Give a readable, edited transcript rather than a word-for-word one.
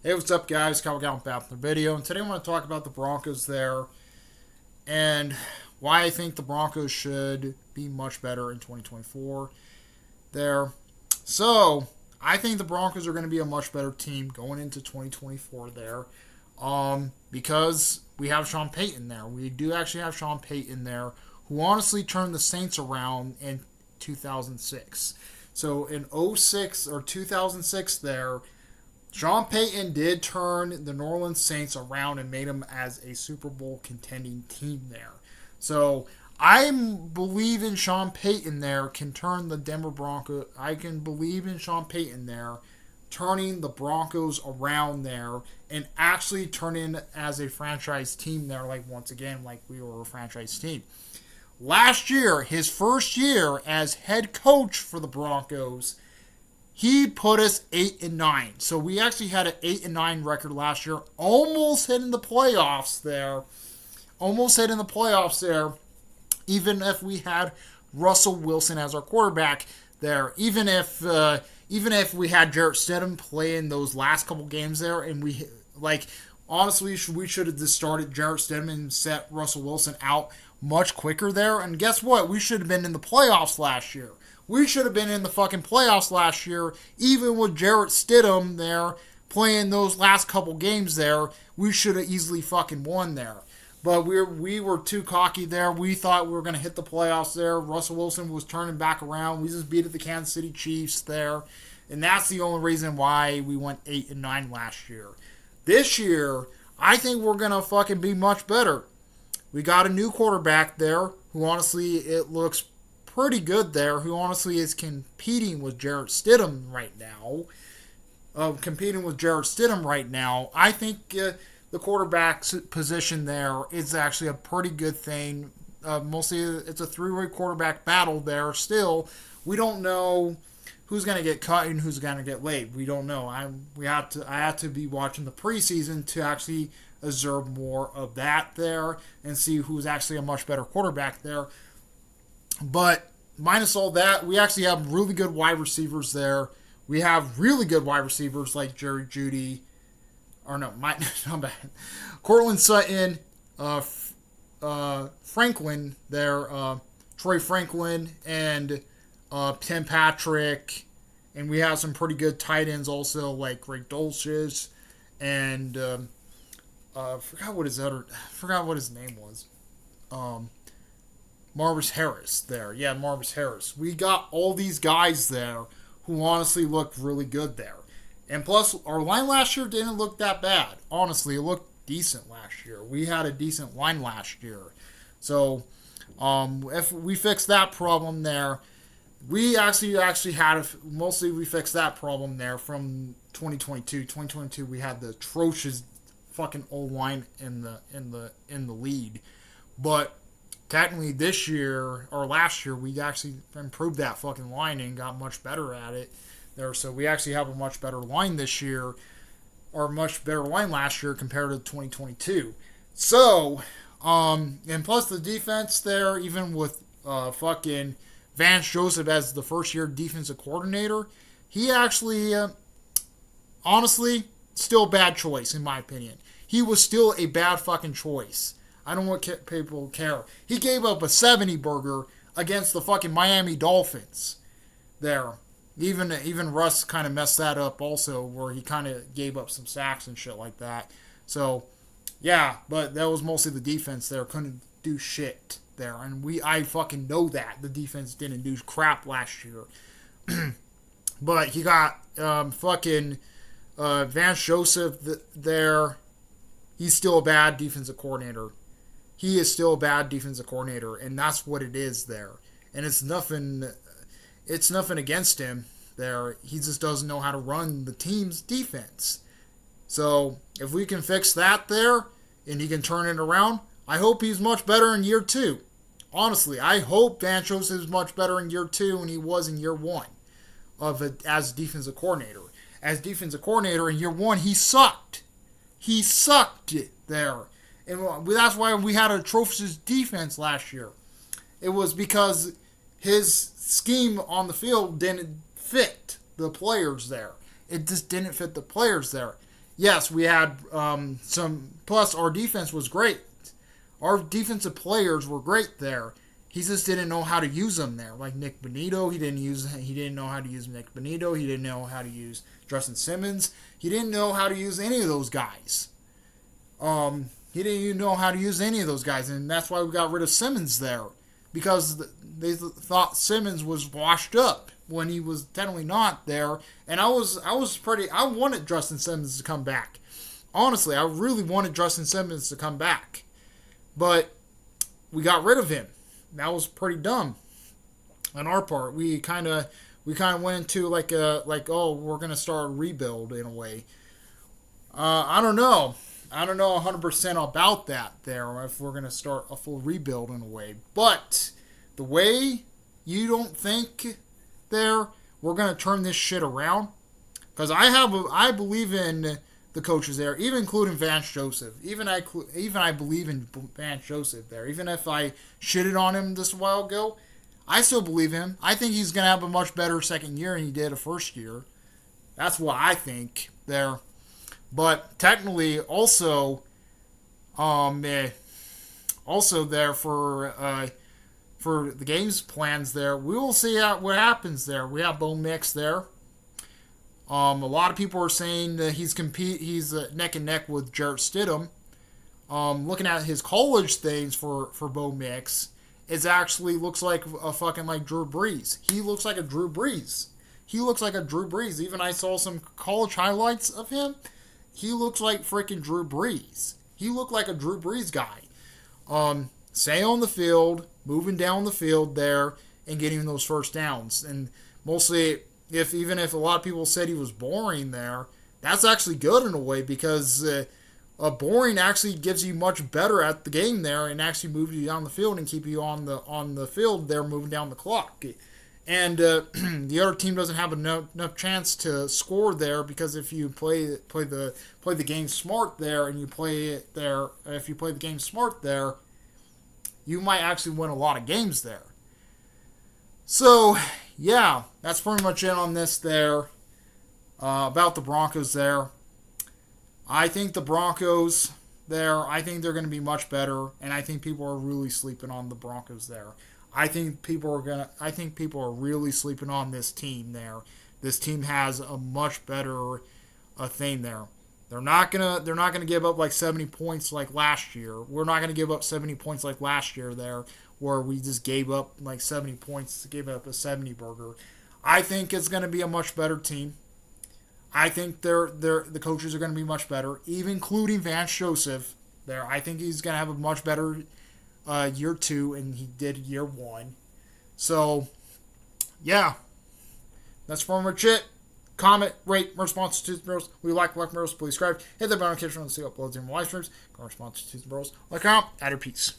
Hey, what's up, guys? Kyle Gallup back with the video, and today I want to talk about the Broncos there and why I think the Broncos should be much better in 2024 there. So, I think the Broncos are going to be a much better team going into 2024 there because we have Sean Payton there. We do actually have Sean Payton there, who honestly turned the Saints around in 2006. So, in '06 or 2006 there, Sean Payton did turn the New Orleans Saints around and made them as a Super Bowl contending team there. So I believe in Sean Payton there can turn the Denver Broncos. I can believe in Sean Payton there turning the Broncos around there and actually turning as a franchise team there, like once again, like we were a franchise team. Last year, his first year as head coach for the Broncos, he put us 8-9. So we actually had an 8-9 record last year, almost hitting the playoffs there. Almost hitting the playoffs there, even if we had Russell Wilson as our quarterback there. Even if we had Jarrett Stidham playing those last couple games there, and honestly, we should have just started Jarrett Stidham and set Russell Wilson out much quicker there. And guess what? We should have been in the playoffs last year. We should have been in the fucking playoffs last year, even with Jarrett Stidham there playing those last couple games there. We should have easily fucking won there. But we were too cocky there. We thought we were going to hit the playoffs there. Russell Wilson was turning back around. We just beat the Kansas City Chiefs there. And that's the only reason why we went 8-9 last year. This year, I think we're going to fucking be much better. We got a new quarterback there who honestly, it looks pretty good there, who honestly is competing with Jarrett Stidham right now. I think the quarterback position there is actually a pretty good thing. Mostly it's a three-way quarterback battle there. Still, we don't know who's going to get cut and who's going to get laid. We don't know. I had to be watching the preseason to actually observe more of that there and see who's actually a much better quarterback there. But minus all that, we actually have really good wide receivers there. We have really good wide receivers like Jerry Jeudy, not bad. Cortland Sutton, Franklin there, Troy Franklin, and Tim Patrick. And we have some pretty good tight ends also like Greg Dulcich and forgot what his name was. Marvis Harris there. Yeah, Marvis Harris. We got all these guys there who honestly looked really good there. And plus, our line last year didn't look that bad. Honestly, it looked decent last year. We had a decent line last year. So, if we fix that problem there, we actually had we fixed that problem there from 2022. 2022, we had the atrocious fucking O-line in the lead. But technically this year, or last year, we actually improved that fucking line and got much better at it there. So we actually have a much better line this year, or much better line last year compared to 2022. So, and plus the defense there, even with fucking Vance Joseph as the first year defensive coordinator, he actually, honestly, still a bad choice in my opinion. He was still a bad fucking choice. I don't want people to care. He gave up a 70 burger against the fucking Miami Dolphins there. Even Russ kind of messed that up also, where he kind of gave up some sacks and shit like that. So, yeah, but that was mostly the defense there. Couldn't do shit there. And I fucking know that. The defense didn't do crap last year. But he got fucking Vance Joseph there. He's still a bad defensive coordinator. He is still a bad defensive coordinator, and that's what it is there. And it's nothing against him there. He just doesn't know how to run the team's defense. So if we can fix that there, and he can turn it around, I hope he's much better in year 2. Honestly, I hope Vance Joseph is much better in year 2 than he was in year 1 as defensive coordinator. As defensive coordinator in year 1, he sucked. He sucked it there. And that's why we had a atrocious defense last year. It was because his scheme on the field didn't fit the players there. It just didn't fit the players there. yes, we had some. Plus, our defense was great. Our defensive players were great there. He just didn't know how to use them there. Like Nick Bonito, he didn't know how to use Nick Bonito. He didn't know how to use Justin Simmons. He didn't know how to use any of those guys. He didn't even know how to use any of those guys, and that's why we got rid of Simmons there, because they thought Simmons was washed up when he was technically not there. And I wanted Justin Simmons to come back. Honestly, I really wanted Justin Simmons to come back, but we got rid of him. That was pretty dumb on our part. We kind of went into oh, we're gonna start a rebuild in a way. I don't know. I don't know 100% about that there, if we're going to start a full rebuild in a way. But the way you don't think there, we're going to turn this shit around. Because I believe in the coaches there, even including Vance Joseph. Even I believe in Vance Joseph there. Even if I shitted on him this a while ago, I still believe him. I think he's going to have a much better second year than he did a first year. That's what I think there. But technically, also there for the games plans there, we will see what happens there. We have Bo Mix there. A lot of people are saying that he's neck and neck with Jarrett Stidham. Looking at his college things for Bo Mix, it actually looks like a fucking like Drew Brees. He looks like a Drew Brees. Even I saw some college highlights of him. He looks like freaking Drew Brees. He looked like a Drew Brees guy. Stay on the field, moving down the field there, and getting those first downs. And mostly, even if a lot of people said he was boring there, that's actually good in a way, because boring actually gives you much better at the game there, and actually moves you down the field and keep you on the field there, moving down the clock. And the other team doesn't have enough chance to score there, because if you play the game smart there, and you play it there, if you play the game smart there, you might actually win a lot of games there. So yeah, that's pretty much it on this there about the Broncos there. I think the Broncos there, I think they're going to be much better, and I think people are really sleeping on the Broncos there. I think people are really sleeping on this team there. This team has a much better thing there. They're not gonna give up like 70 points like last year. We're not gonna give up 70 points like last year there, where we just gave up like 70 points, gave up a 70 burger. I think it's gonna be a much better team. I think the coaches are gonna be much better, even including Vance Joseph there. I think he's gonna have a much better year 2 and he did year 1. So yeah, that's pretty much it. Comment, rate, response to Tooth Bros. We like Bros. Please subscribe. Hit the bell notification to see uploads and live streams. Go response to Tooth Bros. Like out. Add your peace.